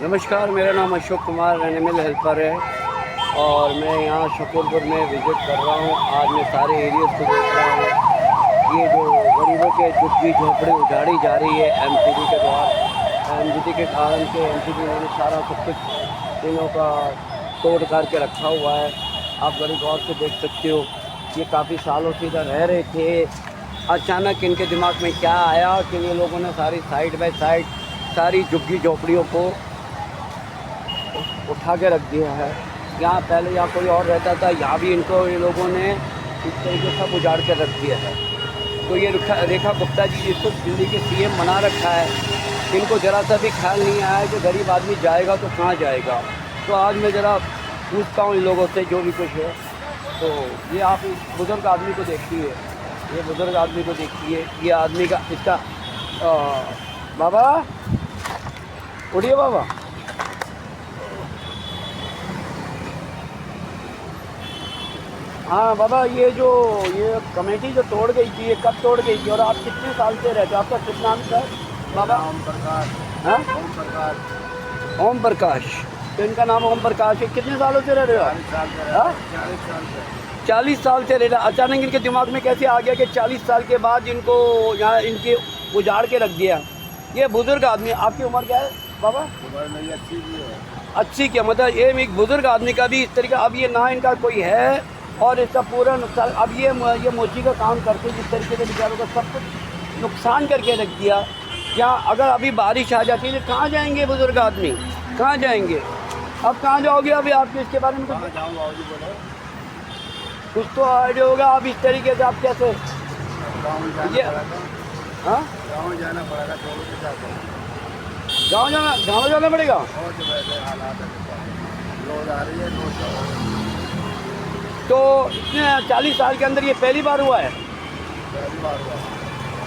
नमस्कार, मेरा नाम अशोक कुमार एनिमल हेल्पर है और मैं यहाँ शकूरपुर में विज़िट कर रहा हूँ। आज मैं सारे एरियाज़ को देख रहा हूँ। ये जो गरीबों के झुग्गी झोंपड़ी उजाड़ी जा रही है एमसीडी के द्वारा, एमसीडी के कारण के एमसीडी ने सारा सब कुछ इनों का तोड़ करके रखा हुआ है। आप बड़ी गौर से देख सकते हो। ये काफ़ी सालों से इधर रह रहे थे। अचानक इनके दिमाग में क्या आया कि ये लोगों ने सारी साइड बाय साइड सारी झुग्गी झोंपड़ियों को उठा के रख दिया है। यहाँ पहले यहाँ कोई और रहता था, यहाँ भी इनको ये लोगों ने इस तरीके से सब उजाड़ कर रख दिया है। तो ये रेखा गुप्ता जी जिसको दिल्ली के सीएम बना रखा है, इनको ज़रा सा भी ख्याल नहीं आया है कि गरीब आदमी जाएगा तो कहाँ जाएगा। तो आज मैं ज़रा पूछता हूँ इन लोगों से जो भी कुछ है। तो ये आप इस बुज़ुर्ग आदमी को देखिए, ये बुज़ुर्ग आदमी को देखिए। ये आदमी का इसका बाबा उठिए बाबा। हाँ बाबा, ये कमेटी जो तोड़ गई थी, ये कब तोड़ गई थी और आप कितने साल से रहते हो? आपका शुभ नाम क्या है बाबा? ओम प्रकाश। हाँ, ओम प्रकाश। ओम प्रकाश। तो इनका नाम ओम प्रकाश है। कितने सालों से रह रहे हो? 40 साल से। हाँ? 40 साल से। 40 साल से रह रहे। अचानक इनके दिमाग में कैसे आ गया कि 40 साल के बाद इनको यहाँ इनके उजाड़ के रख दिया? ये बुज़ुर्ग आदमी, आपकी उम्र क्या है बाबा? उम्र मेरी 80 की है। 80 क्या मतलब ये एक बुज़ुर्ग आदमी का भी इस तरीका। अब ये ना इनका कोई है और इसका पूरा नुकसान। अब ये मोची का काम करके जिस तरीके से बेचारों का सब कुछ नुकसान करके रख दिया। क्या अगर अभी बारिश आ जाती है तो कहाँ जाएंगे बुज़ुर्ग आदमी? कहाँ जाएंगे? अब कहाँ जाओगे? अभी आपके इसके बारे में कहाँ जाऊँ बाबूजी बोलो? कुछ तो आइडिया होगा। अब इस तरीके से आप कैसे गाँव जाना ये पड़ेगा। हाँ, गाँव जाना पड़ेगा, छोड़ो के जाते हैं। गाँव जाना पड़ेगा। बहुत वैसे हालात है, रोज आ रही है, रोज जा रही है। तो इतने 40 साल के अंदर ये पहली बार हुआ है? पहली बार हुआ।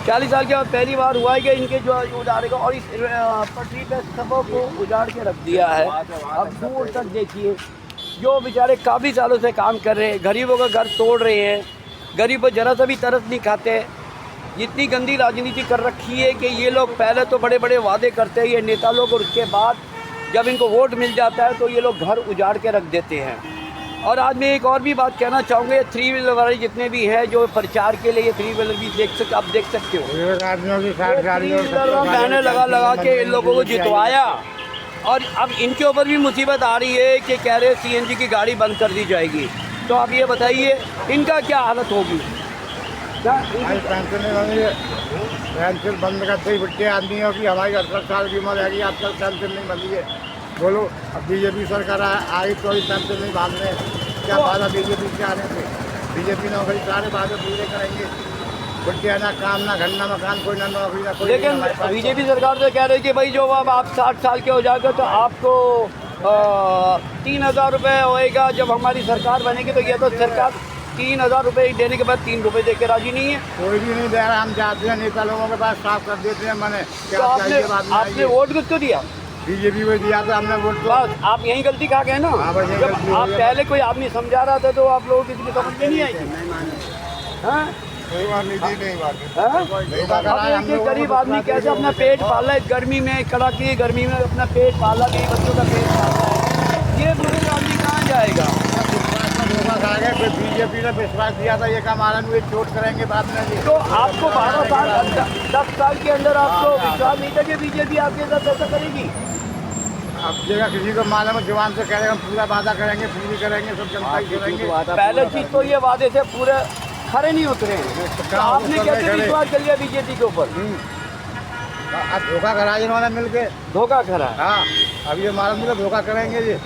40 साल के बाद पहली बार हुआ है कि इनके जो उजाड़ेगा और इस पटरी पे सबों को उजाड़ के रख दिया है। अब दूर तक देखिए, जो बेचारे काफ़ी सालों से काम कर रहे हैं, गरीबों का घर तोड़ रहे हैं, गरीब जरा सा भी तरस नहीं खाते। इतनी गंदी राजनीति कर रखी है कि ये लोग पहले तो बड़े बड़े वादे करते हैं ये नेता लोग, और उसके बाद जब इनको वोट मिल जाता है तो ये लोग घर उजाड़ के रख देते हैं। और आज मैं एक और भी बात कहना चाहूँगा, 3 व्हीलर वाले जितने भी हैं जो प्रचार के लिए ये 3 व्हीलर भी आप देख सकते हो। 3 व्हीलर में बैनर लगा के इन लोगों को जितवाया और अब इनके ऊपर भी मुसीबत आ रही है कि कह रहे CNG की गाड़ी बंद कर दी जाएगी। तो आप ये बताइए इनका क्या हालत होगी? पेंशन बंद करते ही बिट्टे आदमी हो कि हमारी 68 साल की उम्र है, अब तक पेंशन नहीं बंदी है। बोलो, अब बीजेपी सरकार आई तो ही पेंशन नहीं बांध रहे। क्या फायदा बीजेपी के आने से? बीजेपी नौकरी सारे वादे पूरे करेंगे। बिट्टे ना काम, ना घर, ना मकान, कोई ना नौकरी, ना कोई। लेकिन बीजेपी सरकार तो कह रही है कि भाई जो अब आप 60 साल के हो जाएगा तो आपको 3000 रुपये होएगा। जब हमारी सरकार बनेगी तो ये तो सरकार 3000 रुपये देने के बाद 3 रुपये दे के राजी नहीं है। कोई भी नहीं दे रहा। हम जाते हैं नेता लोगों के पास, साफ कर देते हैं मैंने तो आपने वोट किसको दिया? बीजेपी को दिया था हमने वोट। तो बस आप यहीं गलती खा गए ना। जब आप पहले कोई आदमी समझा रहा था तो आप लोगों की किसी समझ में नहीं आई थी। हाँ? कोई बात नहीं थी, नहीं बात। हाँ? अब एक गरीब आदमी कैसे अपना पेट पाला है, गर्मी में, कड़ाके की गर्मी में अपना पेट पाला, गरीब बच्चों का पेट पाला है। ये बुजुर्ग आदमी कहाँ जाएगा? धोखा खा गए। फिर बीजेपी ने विश्वास दिया था ये काम आनंद हुए चोट करेंगे बाद में। तो आपको 12 साल 10 साल के अंदर आपको विश्वास नहीं था कि बीजेपी आपके साथ ऐसा करेगी? अब जगह किसी को मालूम है, जवान से कह रहे हम पूरा वादा करेंगे, पूरी करेंगे, सब जनता ही करेंगे। पहले चीज़ तो ये वादे से पूरे खरे नहीं उतरे हैं। तो आपने कैसे विश्वास कर लिया बीजेपी के ऊपर? अब धोखा करा इन्होंने मिलके। धोखा करा। हाँ, अब ये मालूम नहीं धोखा करेंगे ये।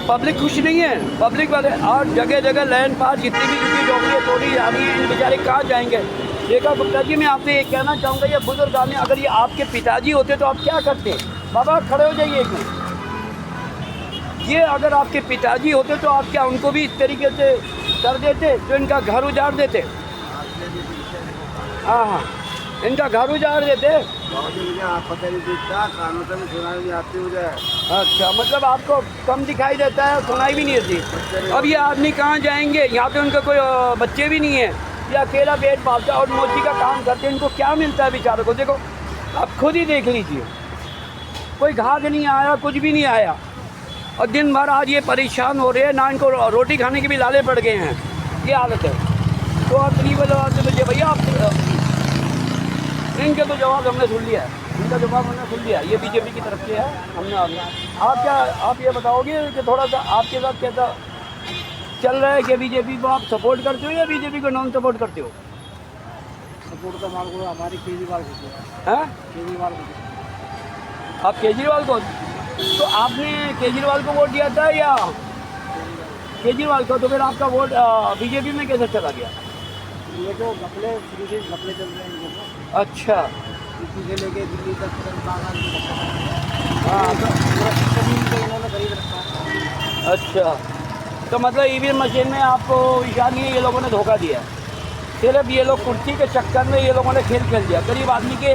पब्लिक खुश नहीं है, पब्लिक वाले और जगह जगह लैंड पास जितनी भी झुग्गी झोंपड़ियाँ तोड़ी जा रही हैं, इन बेचारे कहाँ जाएंगे? रेखा गुप्ता जी, मैं आपसे ये कहना चाहूँगा, ये बुजुर्ग आदमी अगर ये आपके पिताजी होते तो आप क्या करते? बाबा खड़े हो जाइए एक मिनट। ये अगर आपके पिताजी होते तो आप क्या उनको भी इस तरीके से कर देते जो इनका घर उजाड़ देते? हाँ हाँ, इनका घर उजाड़ देते। आप पता नहीं दिखता, कानों से सुनाई नहीं आती मुझे। अच्छा, मतलब आपको कम दिखाई देता है, सुनाई भी नहीं देती। अब ये आदमी कहाँ जाएंगे? यहाँ पे उनका कोई बच्चे भी नहीं है, ये अकेला पेट पालता और मोची का काम करते हैं। इनको क्या मिलता है बेचारों को? देखो, आप खुद ही देख लीजिए। कोई घाघ नहीं आया, कुछ भी नहीं आया। और दिन भर आज ये परेशान हो रहे हैं, ना इनको रोटी खाने के भी लाले पड़ गए हैं, ये हालत है। तो आप मुझे भैया आप इनके तो जवाब हमने सुन लिया है, इनका जवाब हमने सुन लिया। ये बीजेपी की तरफ से है, हमने आप ये बताओगे कि थोड़ा सा आपके साथ कैसा चल रहा है कि बीजेपी को आप सपोर्ट करते हो या बीजेपी को नॉन सपोर्ट करते हो? सपोर्ट तो हमारी केजरीवाल को हैं? केजरीवाल को। आप केजरीवाल को, तो आपने केजरीवाल को वोट दिया था या केजरीवाल को? तो फिर आपका वोट बीजेपी में कैसे चला गया? ये तो घपले शुरू से घपले चल रहे हैं इनको। अच्छा, यूपी से लेके दिल्ली तक हाँ, इन्होंने खरीद रखा है। अच्छा, तो मतलब ईवीएम मशीन में आपको विश्वास नहीं है, ये लोगों ने धोखा दिया। सिर्फ ये लोग कुर्सी के चक्कर में ये लोगों ने खेल खेल दिया, गरीब आदमी के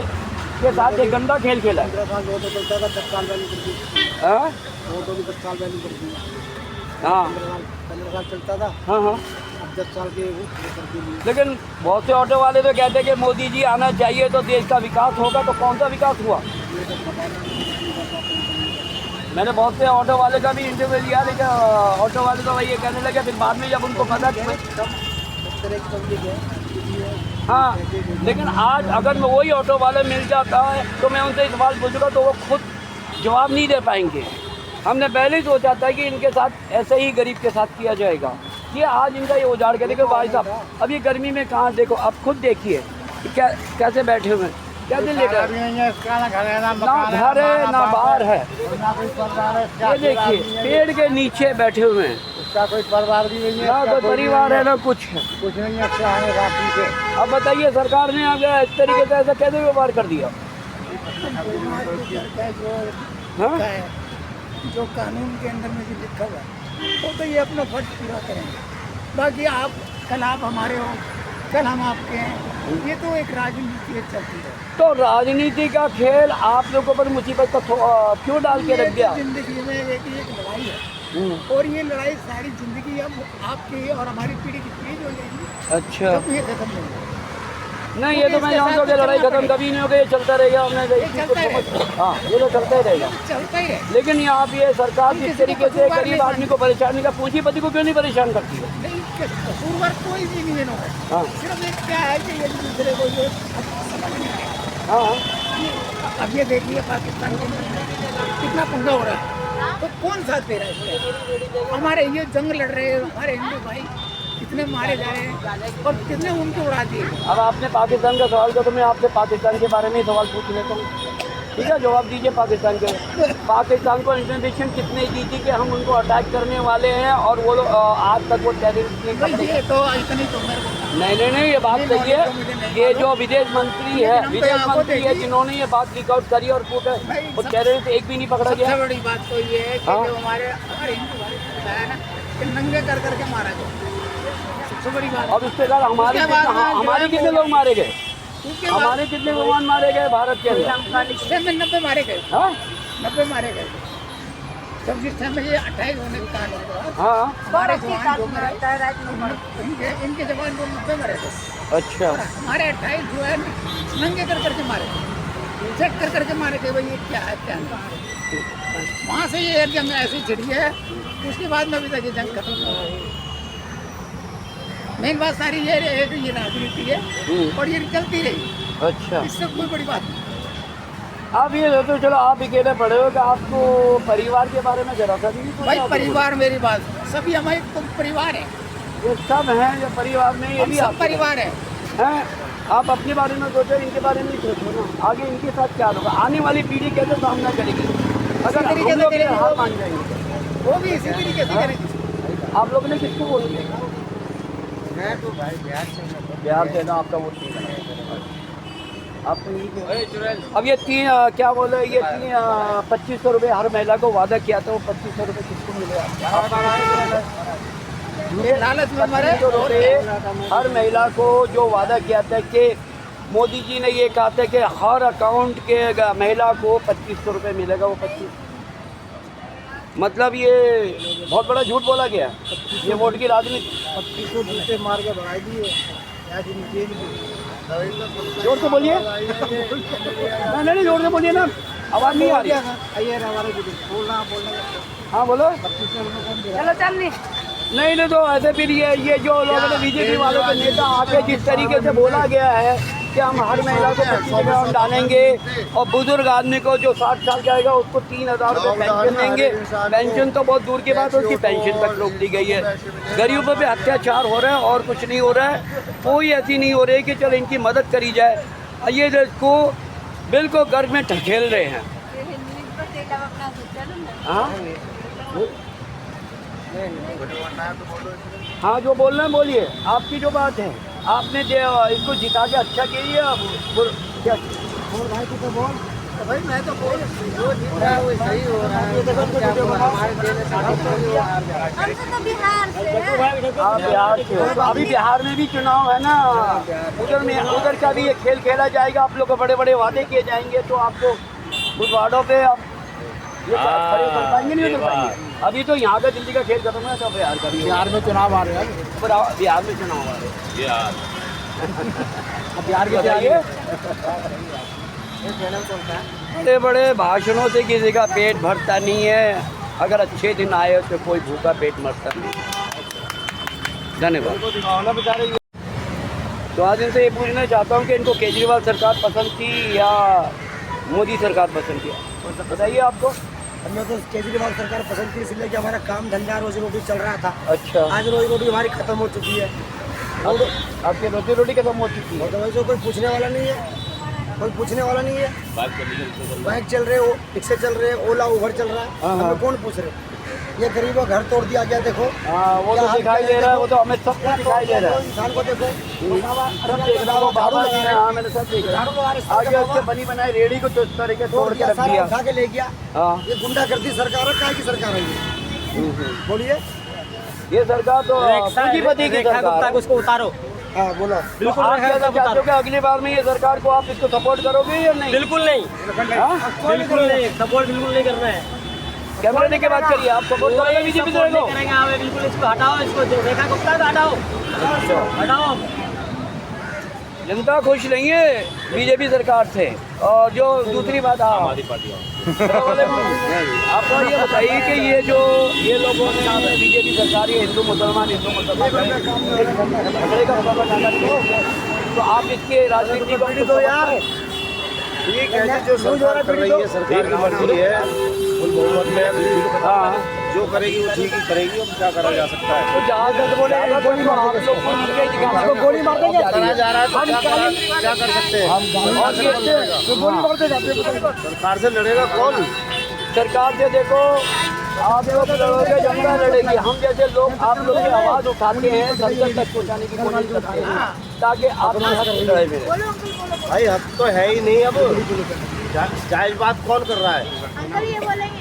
साथ एक गंदा खेल खेला है। 15 साल वो तो चलता था, 10 साल वैल्यू करती। हाँ वो तो भी 10 साल वैल्यू करती। हाँ 15 साल चलता था, हाँ हाँ। अब 10 साल के वो करती नहीं। लेकिन बहुत से ऑटो वाले तो कहते हैं कि मोदी जी आना चाहिए तो देश का विकास होगा, तो कौन सा विकास हुआ? मैंने बहुत से ऑटो वाले का भी इंटरव्यू लिया, लेकिन ऑटो वाले तो वही ये कहने लगे, फिर बाद में जब उनको पता कि हाँ, लेकिन आज अगर मैं वही ऑटो वाले मिल जाता है तो मैं उनसे सवाल पूछूंगा तो वो खुद जवाब नहीं दे पाएंगे। हमने पहले ही सोचा था कि इनके साथ ऐसे ही गरीब के साथ किया जाएगा। ये आज इनका ये उजाड़ के देखो भाई साहब, अब ये गर्मी में कहाँ, देखो आप खुद देखिए क्या कैसे बैठे हुए हैं, क्या दिन लेकर, ना घर है, ना घर है ना बाहर है। ना कोई परिवार है, ये देखिए पेड़ के नीचे बैठे हुए हैं, उसका कोई परिवार भी नहीं है, ना कोई परिवार है ना कुछ है। कुछ नहीं है। अच्छा है रात्रि से। अब बताइए सरकार ने आगे इस तरीके से ऐसा कैसे व्यवहार कर दिया? हाँ? जो कानून के अंदर में जो लिखा हुआ है वो तो ये अपना फर्ज पूरा करेंगे। बाकी आप कल आप हमारे हो, कल हम आपके हैं, ये तो एक राजनीति चलती है। तो राजनीति का खेल आप लोगों पर मुसीबत को क्यों डाल के रख दिया? जिंदगी में एक लड़ाई है, और ये लड़ाई सारी जिंदगी अब आपकी और हमारी पीढ़ी की पीढ़ी हो जाएगी। अच्छा, जब ये खत्म नहीं होगा। नहीं ये तो मैं जानता हूँ कि लड़ाई खत्म कभी नहीं होगी, ये चलता रहेगा। हमने हाँ, ये तो चलता ही रहेगा। चलता ही है। लेकिन यहाँ पे ये सरकार जिस तरीके से गरीब आदमी को परेशान का, पूंजीपति को क्यों नहीं परेशान करती है? नहीं, कसूरवार कोई भी नहीं है। हाँ सिर्फ एक क्या है कि ये दूसरे को ये समझ नहीं आया। हाँ, अब ये देखिए पाकिस्तान के अंदर कितना पंगा हो रहा है, तो कौन साथ दे रहा है इसमें? हमारे ये जंग लड़ रहे हैं, हमारे हिंदू भाई कितने मारे जा रहे हैं और कितने उनको उड़ा दिए। अब आपने पाकिस्तान का सवाल किया तो मैं आपसे पाकिस्तान के बारे में ही सवाल पूछ लेता हूँ, ठीक है? जवाब दीजिए पाकिस्तान के। पाकिस्तान को इंफॉर्मेशन कितने दी थी कि हम उनको अटैक करने वाले हैं और वो लोग आज तक वो टेररिस्ट नहीं भाई ये तो इतनी तो मेरे को नहीं, ये बात सही है। ये जो विदेश मंत्री है जिन्होंने ये बात लीक आउट करी और वो टेररिस्ट एक भी नहीं पकड़ा गया। सबसे बड़ी बात तो ये है कि जो हमारे हिंदू भाई है ना, कि नंगे कर करके मारा गया। सबसे बड़ी बात। अब इसके बाद हमारे कितने लोग मारे गए? हमारे कितने विमान मारे गए भारत के अंदर? 90 मारे गए। हाँ 90 मारे गए। जब जिस टाइम में ये 28 होने के कारण हाँ, हमारे जवान जो मरे, इनके जवान जो 90 मरे थे। अच्छा, हमारे 28 जो है नंगे कर करके मारे थे, चेक कर करके मारे थे। भाई ये क्या है क्या नहीं। वहाँ से ये जंग ऐसी छिड़ी है, उसके बाद में अभी तक ये जंग खत्म नहीं हुई। मेन बात सारी ये है कि ये राजनीति है और ये चलती रही। अच्छा, इससे कोई बड़ी बात नहीं। आप ये तो चलो आप अकेले पड़े हो कि आपको परिवार के बारे में जरा सा भी भाई परिवार, मेरी बात सभी हमारे परिवार है, ये सब हैं जो परिवार में, ये भी सब परिवार है। हैं। आप अपने बारे में सोचो, इनके बारे में सोचो ना, आगे इनके साथ क्या होगा, आने वाली पीढ़ी कैसे सामना करेगी अगर हम लोग हार मान जाएंगे? वो भी इसी तरीके से करेगी। आप लोगों ने किसको वोट दिया? मैं तो भाई बिहार से ना, आपका वोट नहीं है। आप अब ये क्या बोले, ये 2500 रुपये हर महिला को वादा किया था, वो 2500 रुपये किसको मिले? लालच में मरे। हर महिला को जो वादा किया था कि मोदी जी ने ये कहा था कि हर अकाउंट के महिला को 2500 रुपये मिलेगा, वो 25, मतलब ये बहुत बड़ा झूठ बोला गया। ये वोट की राजनीति 2500 जूते मार के भगाई दिए। जोर से बोलिए, नहीं जोर से बोलिए ना। आवाज़ नहीं आ रही। हाँ बोलो। चलो चल नहीं नहीं नहीं, तो ऐसे फिर ये जो लोगों ने बीजेपी वालों के नेता आके जिस तरीके से बोला गया है कि हम हर महिला को 25,000 डालेंगे और बुजुर्ग आदमी को जो 60 साल का आएगा उसको 3,000 रुपये पेंशन देंगे। पेंशन तो बहुत दूर की बात है, उसकी पेंशन तक रोक दी गई है। गरीबों पे अत्याचार हो रहा है और कुछ नहीं हो रहा है। कोई ऐसी नहीं हो रही कि चलो इनकी मदद करी जाए। ये इसको बिल्कुल गर्भ में ढकेल रहे हैं। हाँ हाँ, जो बोल रहे हैं बोलिए, आपकी जो बात है आपने इसको जिता के अच्छा किया। क्या भाई तू तो बोल भाई, मैं तो बोल जो जीत रहा है वो सही हो रहा है। आप बिहार से हो, अभी बिहार में भी चुनाव है ना, उधर का भी ये खेल खेला जाएगा। आप लोग को बड़े बड़े वादे किए जाएंगे तो आपको उस वादों पे आप ये खड़े कर पाएंगे नहीं कर पाएंगे। अभी तो यहाँ का दिल्ली का खेल खत्म है, तो बिहार का भी। बिहार में चुनाव आ रहे हैं, बिहार में चुनाव आ रहे हैं। बिहार के आगे बड़े बड़े भाषणों से किसी का पेट भरता नहीं है। अगर अच्छे दिन आए तो कोई भूखा पेट मरता नहीं। धन्यवाद। तो आज इनसे ये पूछना चाहता हूँ कि इनको केजरीवाल सरकार पसंद थी या मोदी सरकार पसंद किया, बताइए आपको। हमें तो केजरीवाल सरकार पसंद थी, इसलिए कि हमारा काम धंधा रोजी रोटी चल रहा था। अच्छा, आज रोजी रोटी हमारी खत्म हो चुकी है। आपकी रोजी रोटी खत्म हो चुकी है। तो कोई पूछने वाला नहीं है, कोई पूछने वाला नहीं है। बाइक चल रहे हो, रिक्शे चल रहे, ओला उबर चल रहा है, हमें कौन पूछ रहे। ये गरीबों घर तोड़ दिया गया, देखो। वो तो दिखाई दे रहा है, वो तो हमें सब दिखाई दे रहा है। इंसान को देखो, सब देख रहा हूँ, बाबा जी ने, हाँ मैंने सब देख रहा। आगे उसके बनी बनाई रेडी को तो इस तरीके तोड़ के रख दिया, उठा के ले गया। हाँ, ये गुंडागर्दी सरकार है, काय की सरकार है ये? बोलिए। ये सरकार तो पूंजीपति की सरकार है। उसको उतारो। हाँ बोलो। बिल्कुल। आप कैसा चाहते हो कि अगली बार में ये सरकार को आप इसको सपोर्ट करोगे या नहीं? बिल्कुल नहीं, बिल्कुल नहीं, सपोर्ट बिल्कुल नहीं करना है। कैमरे के बात करिए, आप सपोर्ट करोगे बीजेपी को? करेंगे हमें, बिल्कुल। इसको हटाओ, इसको रेखा गुप्ता को हटाओ, हटाओ। जनता खुश नहीं है बीजेपी सरकार से। और जो दूसरी बात आप आपको ये बताइए कि ये लोगों ने बीजेपी सरकार, ये हिंदू मुसलमान झगड़े का तो आप इसके राजनीति को दो यार। ठीक है, जो सरकार कर रही है सरकार की मर्जी है, फुल बहुमत में। हाँ, जो करेगी वो ठीक ही करेगी, अब क्या करा जा सकता है। तो जहाँ तक बोले गोली मार देंगे, करा जा रहा है तो क्या कर सकते हैं। गोली मारते जाते हैं। सरकार से लड़ेगा कौन? सरकार से देखो, आप लोग लड़ोगे, जनता लड़ेगी। हम जैसे लोग आप लोग की आवाज़ उठाते हैं, संसद तक पहुँचाने की कोशिश करते हैं ताकि आप लड़ाई में। भाई हक तो है ही नहीं। अब जायज बात कौन कर रहा है?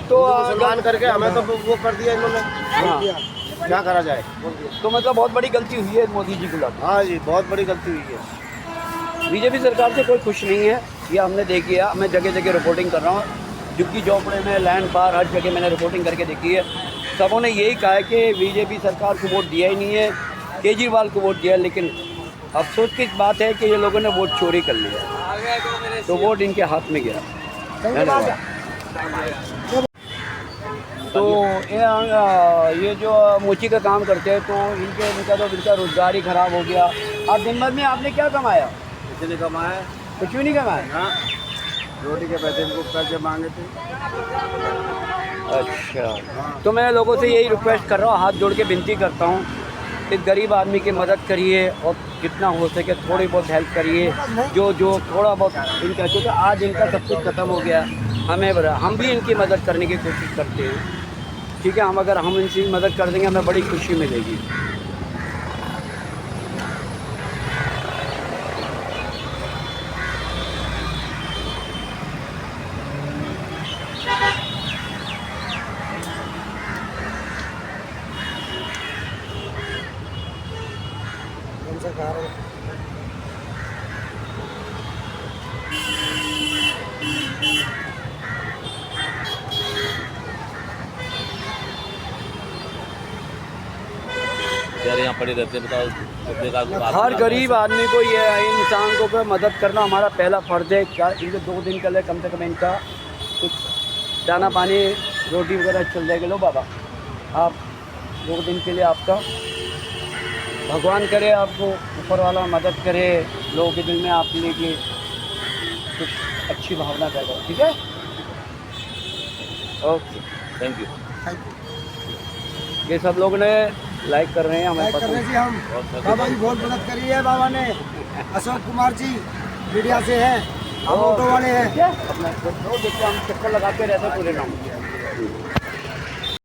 तो मुसलमान करके हमें तो वो कर दिया इन्होंने। हाँ, क्या करा जाए? तो मतलब बहुत बड़ी गलती हुई है मोदी जी को। हाँ जी, बहुत बड़ी गलती हुई है। बीजेपी सरकार से कोई खुश नहीं है, ये हमने देख लिया। मैं जगह जगह रिपोर्टिंग कर रहा हूँ, झुग्गी झोपड़े में, लैंड पार, हर जगह मैंने रिपोर्टिंग करके देखी है। सबों ने यही कहा है कि बीजेपी सरकार को वोट दिया ही नहीं है, केजरीवाल को वोट दिया। लेकिन अफसोस की बात है कि ये लोगों ने वोट चोरी कर लिया, तो वोट इनके हाथ में गया। तो ये जो मोची का काम करते हैं तो इनका रोजगार ही खराब हो गया। और दिन भर में आपने क्या कमाया? कुछ नहीं कमाया, कुछ भी नहीं कमाया। हाँ, रोटी के पैसे इनको कर्जे मांगे थे। अच्छा, तो मैं लोगों से यही रिक्वेस्ट कर रहा हूँ, हाथ जोड़ के विनती करता हूँ कि गरीब आदमी की मदद करिए और जितना हो सके थोड़ी बहुत हेल्प करिए। जो थोड़ा बहुत इनका, क्योंकि आज इनका सब कुछ ख़त्म हो गया। हम भी इनकी मदद करने की कोशिश करते हैं, ठीक है। अगर हम इनकी मदद कर देंगे हमें बड़ी खुशी मिलेगी। यार यहाँ पड़े रहते हैं, बताओ। हर गरीब आदमी को, ये इंसान को मदद करना हमारा पहला फ़र्ज़ है। क्या इनके 2 दिन कल है कम से कम इनका दाना पानी रोटी वगैरह चल जाएगी। लो बाबा, आप 2 दिन के लिए आपका भगवान करे, आपको ऊपर वाला मदद करे, लोगों के दिल में आप लेके कुछ अच्छी भावना पैदा हो। ठीक है, ओके, थैंक यू। ये सब लोग ने लाइक कर रहे हैं, हमें लाइक कर रहे पसंद। जी हम। बाबा जी बहुत मदद करी है बाबा ने। अशोक कुमार जी मीडिया से हैं, हम ऑटो वाले हैं। अपना देखो, हम चक्कर लगाते रहते हैं पूरे गाँव।